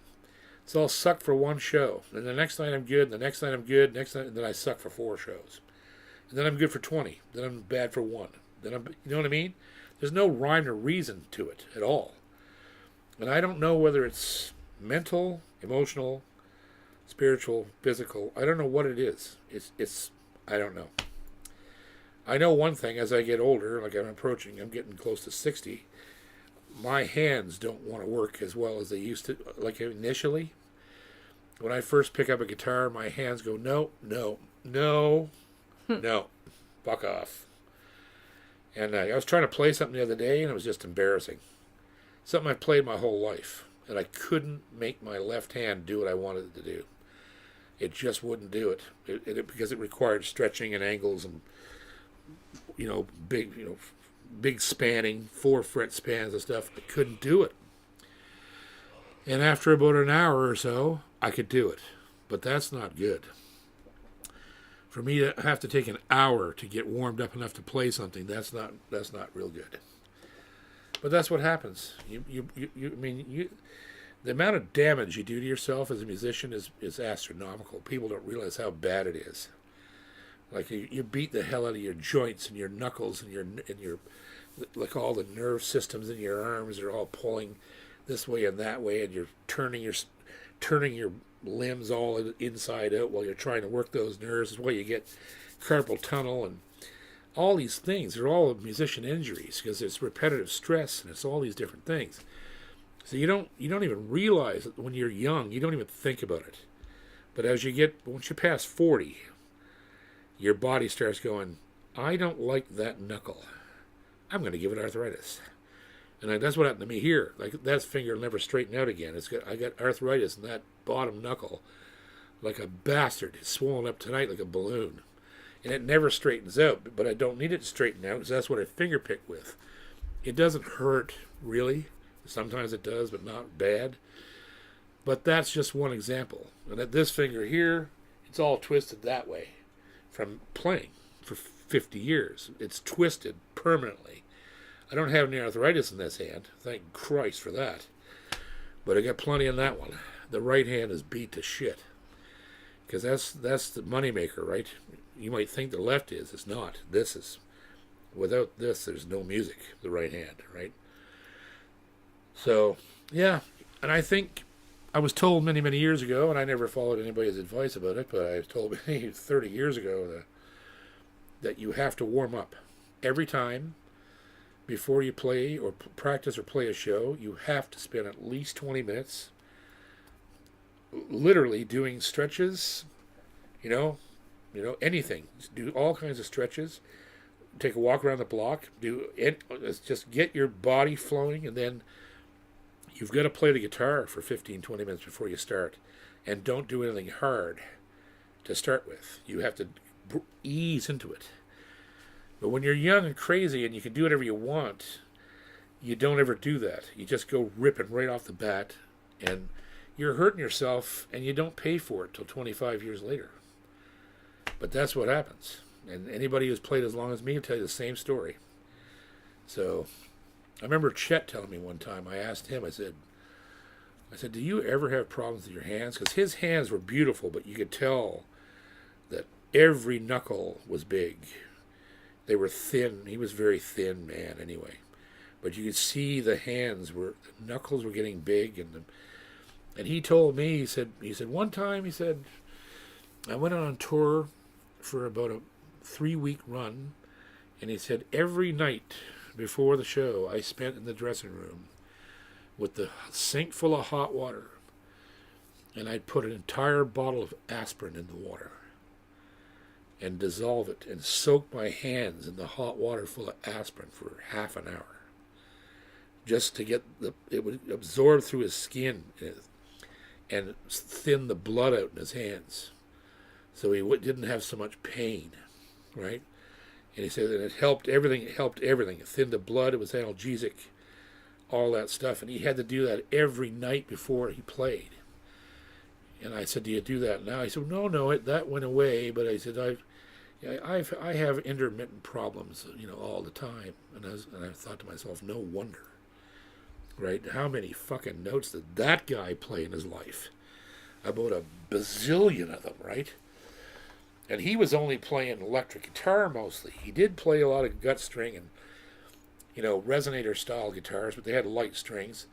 So I'll suck for one show. And the next night I'm good, the next night I'm good, and then I suck for 4 shows. And then I'm good for 20. Then I'm bad for 1. You know what I mean? There's no rhyme or reason to it at all. And I don't know whether it's mental, emotional, spiritual, physical. I don't know what it is. I don't know. I know one thing, as I get older, like I'm getting close to 60, my hands don't want to work as well as they used to. Like initially, when I first pick up a guitar, my hands go, no, fuck off. And I was trying to play something the other day, and it was just embarrassing. Something I've played my whole life, and I couldn't make my left hand do what I wanted it to do. It just wouldn't do it, because it required stretching and angles and big spanning, 4-fret spans and stuff. I couldn't do it. And after about an hour or so, I could do it. But that's not good. For me to have to take an hour to get warmed up enough to play something, that's not real good. But that's what happens. The amount of damage you do to yourself as a musician is astronomical. People don't realize how bad it is. Like you beat the hell out of your joints and your knuckles and your like all the nerve systems in your arms are all pulling this way and that way, and you're turning your limbs all inside out while you're trying to work those nerves. Is why you get carpal tunnel and all these things. They're all musician injuries because it's repetitive stress and it's all these different things. So you don't even realize that when you're young. You don't even think about it. But once you pass 40. Your body starts going, I don't like that knuckle. I'm going to give it arthritis. And that's what happened to me here. Like that finger will never straighten out again. I got arthritis in that bottom knuckle like a bastard. It's swollen up tonight like a balloon. And it never straightens out. But I don't need it to straighten out because that's what I finger pick with. It doesn't hurt, really. Sometimes it does, but not bad. But that's just one example. And at this finger here, it's all twisted that way. From playing for 50 years. It's twisted permanently. I don't have any arthritis in this hand. Thank Christ for that. But I got plenty in that one. The right hand is beat to shit. Because that's the moneymaker, right? You might think the left is. It's not. Without this, there's no music. The right hand, right? So, yeah. And I think I was told many, many years ago, and I never followed anybody's advice about it, but I was told 30 years ago that you have to warm up. Every time before you play or practice or play a show, you have to spend at least 20 minutes literally doing stretches, anything. Do all kinds of stretches. Take a walk around the block. Just get your body flowing, and then you've got to play the guitar for 15, 20 minutes before you start. And don't do anything hard to start with. You have to ease into it. But when you're young and crazy and you can do whatever you want, you don't ever do that. You just go ripping right off the bat, and you're hurting yourself, and you don't pay for it till 25 years later. But that's what happens. And anybody who's played as long as me will tell you the same story. So I remember Chet telling me one time, I asked him, I said, do you ever have problems with your hands? Because his hands were beautiful, but you could tell that every knuckle was big. They were thin. He was a very thin man anyway. But you could see the knuckles were getting big. And he told me, he said, one time, I went on tour for about a 3-week run. And he said, every night before the show I spent in the dressing room with the sink full of hot water, and I'd put an entire bottle of aspirin in the water and dissolve it and soak my hands in the hot water full of aspirin for half an hour, just to get it would absorb through his skin and thin the blood out in his hands, so he didn't have so much pain, right? And he said that it helped everything. It helped everything. It thinned the blood. It was analgesic, all that stuff. And he had to do that every night before he played. And I said, "Do you do that now?" He said, "No, that went away." But I said, I have intermittent problems, all the time." And I thought to myself, no wonder, right? How many fucking notes did that guy play in his life? About a bazillion of them, right? And he was only playing electric guitar mostly. He did play a lot of gut string and, resonator style guitars, but they had light strings.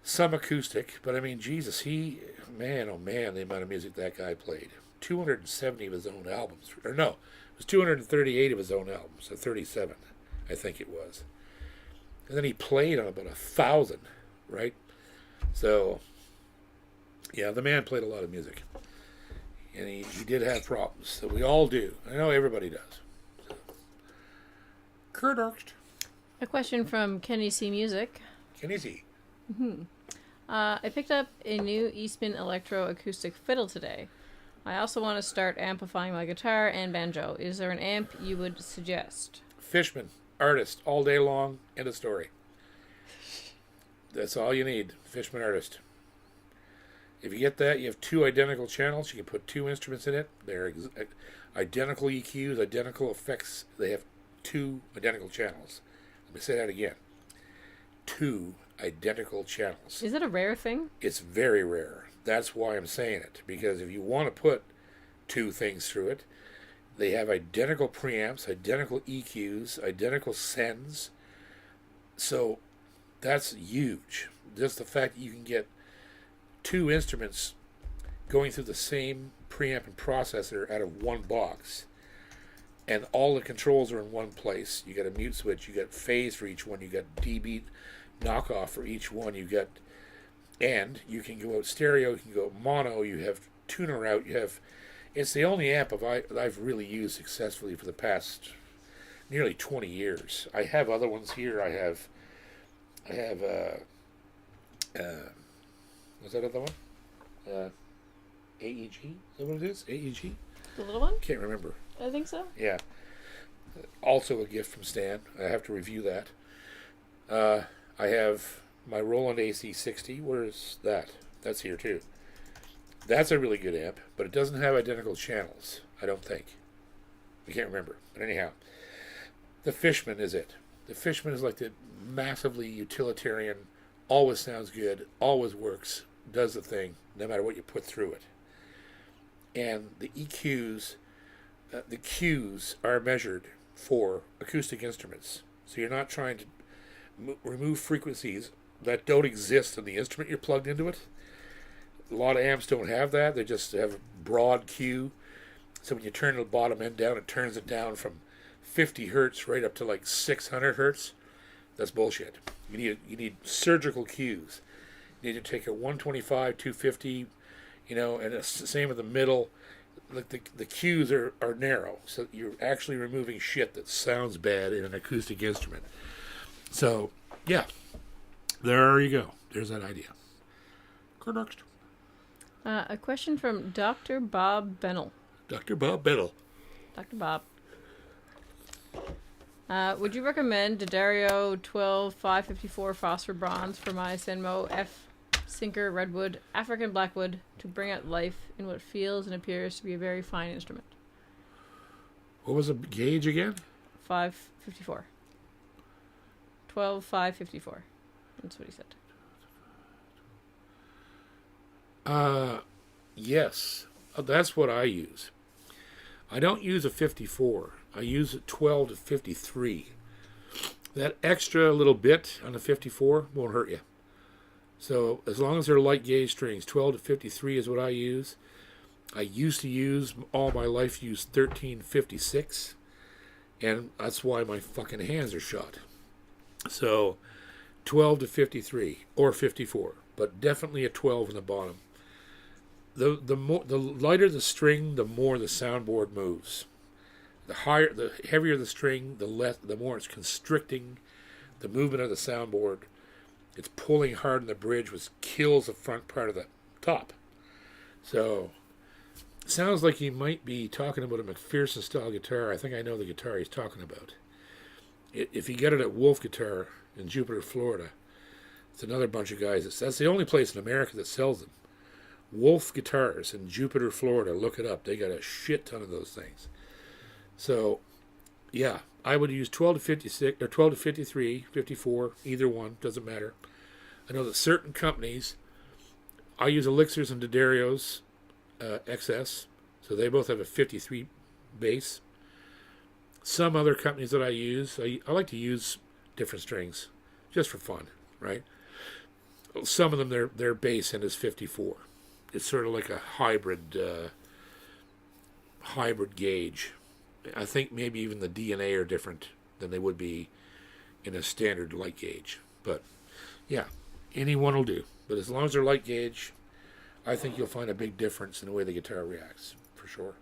Some acoustic, but I mean, Jesus, man, oh man, the amount of music that guy played. 270 of his own albums. Or no, it was 238 of his own albums, or 37, I think it was. And then he played on about 1,000, right? So, yeah, the man played a lot of music. And he did have problems. So we all do. I know everybody does. So. Kurt Erkst. A question from Kenny C. Music. Kenny C. I picked up a new Eastman electro-acoustic fiddle today. I also want to start amplifying my guitar and banjo. Is there an amp you would suggest? Fishman. Artist. All day long. End of story. That's all you need. Fishman Artist. If you get that, you have 2 identical channels. You can put 2 instruments in it. They're identical EQs, identical effects. They have 2 identical channels. Let me say that again. 2 identical channels. Is that a rare thing? It's very rare. That's why I'm saying it. Because if you want to put 2 things through it, they have identical preamps, identical EQs, identical sends. So that's huge. Just the fact that you can get 2 instruments going through the same preamp and processor out of one box, and all the controls are in one place. You got a mute switch, you got phase for each one, you got dB knockoff for each one, and you can go out stereo, you can go out mono, you have tuner out, it's the only amp I've really used successfully for the past nearly 20 years. I have other ones here. I have what's that other one? AEG? Is that what it is? AEG? The little one? Can't remember. I think so. Yeah. Also a gift from Stan. I have to review that. I have my Roland AC60. Where's that? That's here too. That's a really good amp, but it doesn't have identical channels, I don't think. I can't remember. But anyhow, the Fishman is it. The Fishman is like the massively utilitarian, always sounds good, always works, does the thing, no matter what you put through it. And the EQs, the Qs are measured for acoustic instruments. So you're not trying to remove frequencies that don't exist in the instrument you're plugged into it. A lot of amps don't have that. They just have a broad Q. So when you turn the bottom end down, it turns it down from 50 hertz right up to like 600 hertz. That's bullshit. You need surgical cues. You need to take a 125, 250, and it's the same with the middle. Like the cues are narrow, so you're actually removing shit that sounds bad in an acoustic instrument. So, yeah, there you go. There's that idea. Next. A question from Dr. Bob Bennell. Dr. Bob Bennell. Dr. Bob. Would you recommend D'Addario 12554 phosphor bronze for my Shenmo F Sinker Redwood African Blackwood to bring out life in what feels and appears to be a very fine instrument? What was the gauge again? 554. 12554. That's what he said. Yes. That's what I use. I don't use a 54. I use a 12 to 53. That extra little bit on the 54 won't hurt you. So as long as they're light gauge strings, 12 to 53 is what I use. I used to use, all my life, use 1356. And that's why my fucking hands are shot. So 12 to 53 or 54, but definitely a 12 in the bottom. The lighter the string, the more the soundboard moves. The heavier the string, the more it's constricting the movement of the soundboard. It's pulling hard on the bridge, which kills the front part of the top. So, it sounds like he might be talking about a McPherson style guitar. I think I know the guitar he's talking about. If you get it at Wolf Guitar in Jupiter, Florida, it's another bunch of guys. That's the only place in America that sells them. Wolf Guitars in Jupiter, Florida. Look it up. They got a shit ton of those things. So, yeah, I would use 12 to 56 or 12 to 53, 54, either one, doesn't matter. I know that certain companies, I use Elixirs and D'Addarios XS, so they both have a 53 bass. Some other companies that I use, I like to use different strings just for fun, right? Some of them, their bass end is 54. It's sort of like a hybrid gauge. I think maybe even the DNA are different than they would be in a standard light gauge. But yeah, any one will do. But as long as they're light gauge, I think you'll find a big difference in the way the guitar reacts, for sure.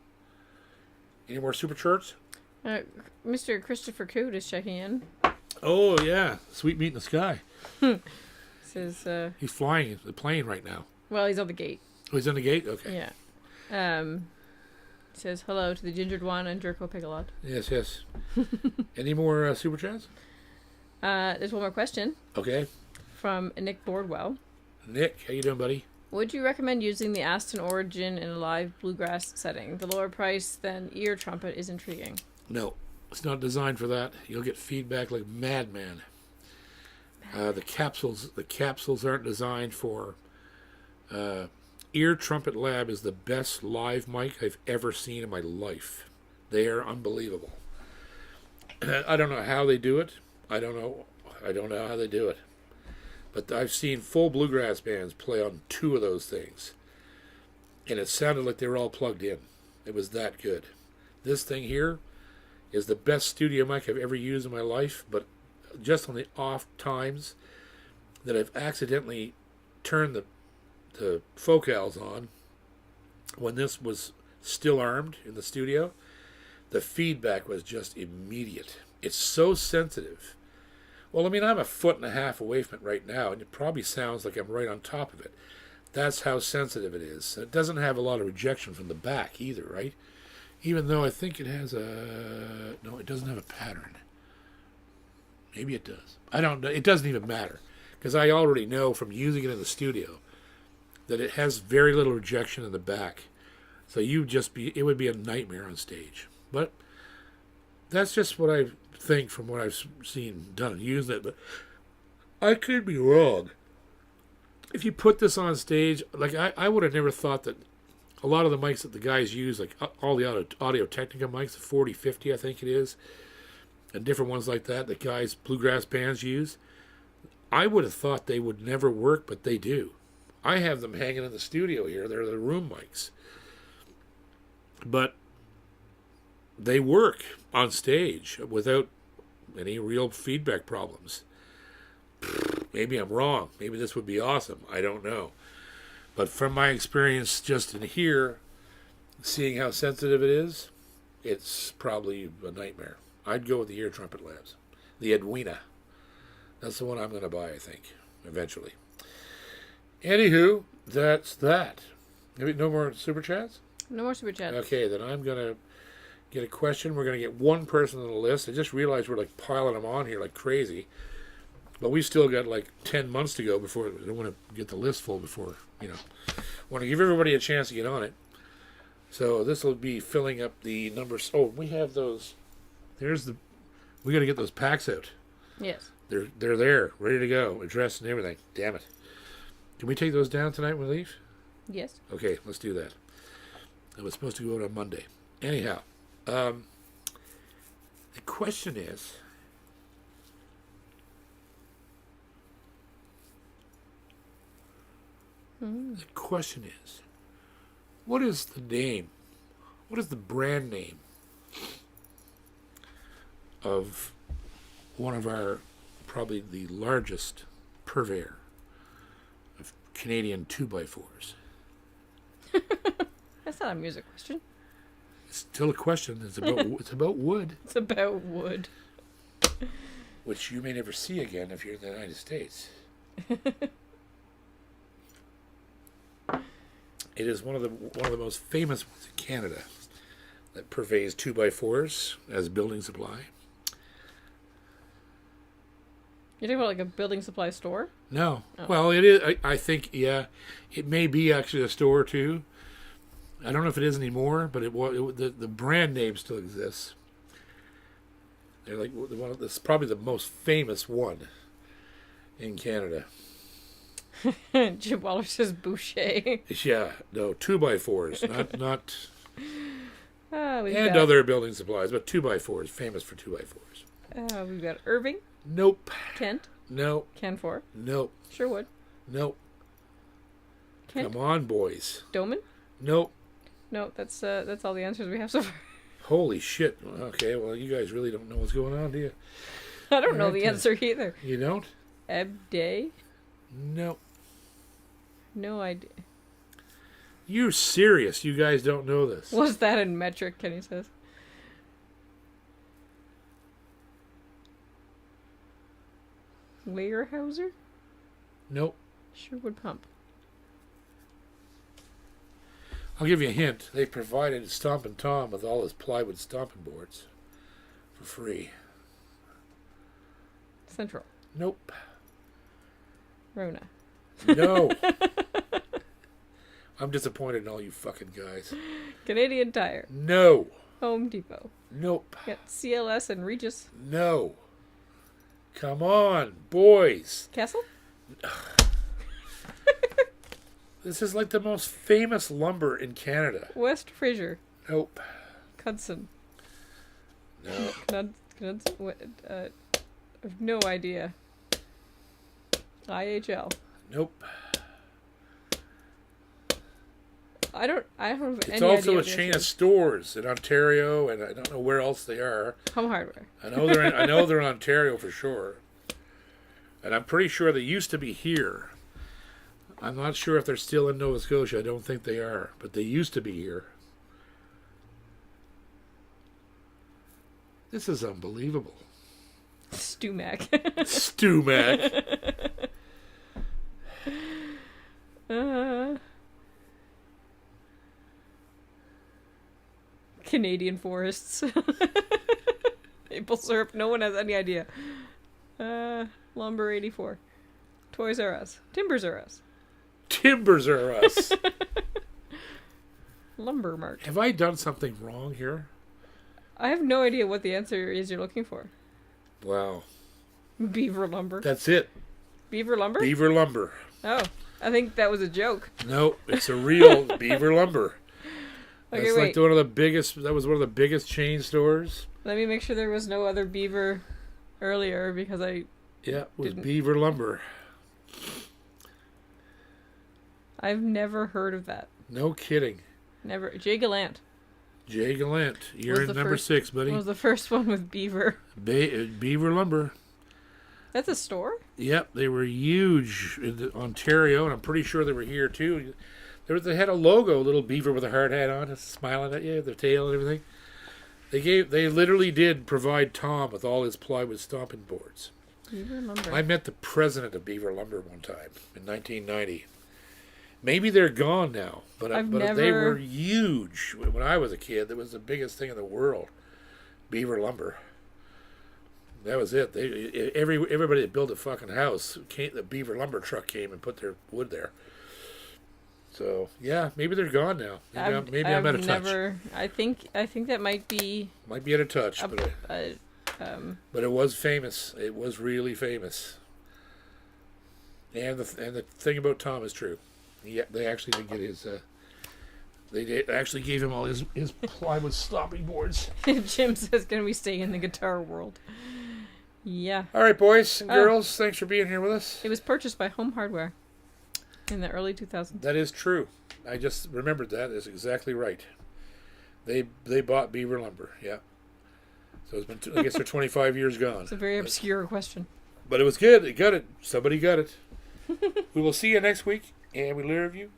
Any more supercharts? Mr. Christopher Coote is checking in. Oh, yeah. Sweet meat in the sky. Says, he's flying the plane right now. Well, he's on the gate. Oh, he's on the gate? Okay. Yeah. Says hello to the Gingered One and Jerko Pickalot. Yes. Any more super chats? There's one more question. Okay. From Nick Boardwell. Nick, how you doing, buddy? Would you recommend using the Aston Origin in a live bluegrass setting? The lower price than ear trumpet is intriguing. No, it's not designed for that. You'll get feedback like madman. The capsules aren't designed for. Ear Trumpet Lab is the best live mic I've ever seen in my life. They are unbelievable. I don't know how they do it. I don't know how they do it. But I've seen full bluegrass bands play on 2 of those things. And it sounded like they were all plugged in. It was that good. This thing here is the best studio mic I've ever used in my life, but just on the off times that I've accidentally turned the focals on when this was still armed in the studio, the feedback was just immediate. It's so sensitive. Well, I mean, I'm 1.5 feet away from it right now, and it probably sounds like I'm right on top of it. That's how sensitive it is. It doesn't have a lot of rejection from the back either, right? Even though I think it has no, it doesn't have a pattern. Maybe it does. I don't know. It doesn't even matter, because I already know from using it in the studio that it has very little rejection in the back. So it would be a nightmare on stage. But that's just what I think from what I've seen done, used it. But I could be wrong. If you put this on stage, like I would have never thought that a lot of the mics that the guys use, like all the Audio-Technica mics, the 4050 I think it is, and different ones like that guys, bluegrass bands use, I would have thought they would never work, but they do. I have them hanging in the studio here. They're the room mics. But they work on stage without any real feedback problems. Maybe I'm wrong. Maybe this would be awesome. I don't know. But from my experience just in here, seeing how sensitive it is, it's probably a nightmare. I'd go with the Ear Trumpet Labs. The Edwina. That's the one I'm going to buy, I think, eventually. Anywho, that's that. No more super chats? No more super chats. Okay, then I'm going to get a question. We're going to get one person on the list. I just realized we're like piling them on here like crazy. But we still got like 10 months to go before, I don't want to get the list full before, want to give everybody a chance to get on it. So this will be filling up the numbers. Oh, we have those. We got to get those packs out. Yes. They're there, ready to go, addressed and everything. Damn it. Can we take those down tonight when we leave? Yes. Okay, let's do that. It was supposed to go out on Monday. Anyhow, the question is, what is the name? What is the brand name of one of our probably the largest purveyor of Canadian 2x4s. That's not a music question. It's still a question. It's about wood. It's about wood. Which you may never see again if you're in the United States. It is one of the most famous ones in Canada that purveys 2x4s as building supply. You're talking about like a building supply store? No. Oh. Well, it is. I think, yeah, it may be actually a store too. I don't know if it is anymore, but the brand name still exists. They're like this, probably the most famous one in Canada. Jim Waller says Boucher. Yeah, no, 2x4s, not And other building supplies, but 2x4s, famous for 2x4s. We've got Irving. Nope. Kent. No. Canfor. Nope. Sherwood. Nope. Kent. Come on, boys. Doman. Nope. No, that's all the answers we have so far. Holy shit. Okay, well, you guys really don't know what's going on, do you? I don't know Right the then. answer either. You don't? Ebday? Nope. No idea. You're serious. You guys don't know this. Was that in metric, Kenny says. Weyerhaeuser? Nope. Sherwood Pump. I'll give you a hint. They provided Stompin' Tom with all his plywood stomping boards for free. Central. Nope. Rona. No. I'm disappointed in all you fucking guys. Canadian Tire. No. Home Depot. Nope. Got CLS and Regis. No. Come on, boys. Castle? This is like the most famous lumber in Canada. West Fraser. Nope. Cudson. No. I have no idea. IHL. Nope. I don't have any idea. It's also a what this chain is. of stores in Ontario, and I don't know where else they are. Home Hardware. I know they're in Ontario for sure, and I'm pretty sure they used to be here. I'm not sure if they're still in Nova Scotia. I don't think they are, but they used to be here. This is unbelievable. Stumac. Stumac. Canadian forests. Maple syrup. No one has any idea. Lumber 84. Toys R Us. Timbers R Us. Timbers are us. Lumber Mart. Have I done something wrong here? I have no idea what the answer is you're looking for. Wow. Beaver Lumber. That's it. Beaver Lumber? Beaver lumber. Oh, I think that was a joke. No, it's a real beaver lumber. Okay, That's wait. like one of the biggest. That was one of the biggest chain stores. Let me make sure there was no other beaver earlier because I Yeah, it was Didn't- beaver lumber. I've never heard of that. No kidding. Never. Jay Gallant Jay Gallant, you're Was in the number first- 6, buddy. was the first one with beaver. Beaver lumber. That's a store? Yep, they were huge in Ontario, and I'm pretty sure they were here too. They had a logo, a little beaver with a hard hat on, smiling at you, their tail and everything. They literally did provide Tom with all his plywood stomping boards. Beaver Lumber. I met the president of Beaver Lumber one time in 1990. Maybe they're gone now, but they were huge when I was a kid. That was the biggest thing in the world. Beaver Lumber. That was it. Everybody that built a fucking house, the Beaver Lumber truck came and put their wood there. So yeah, maybe they're gone now. Maybe I'm out of touch. I think that might be Might be out of touch, but it was famous. It was really famous. And the thing about Tom is true. They actually did get his. Actually gave him all his plywood stomping boards. Jim says, "Can we stay in the guitar world?" Yeah. All right, boys and girls, thanks for being here with us. It was purchased by Home Hardware in the early 2000s. That is true. I just remembered that. That's exactly right. They bought Beaver Lumber. Yeah. So it's been. I guess they're 25 years gone. It's a very obscure question. But it was good. It got it. Somebody got it. We will see you next week, and we love you.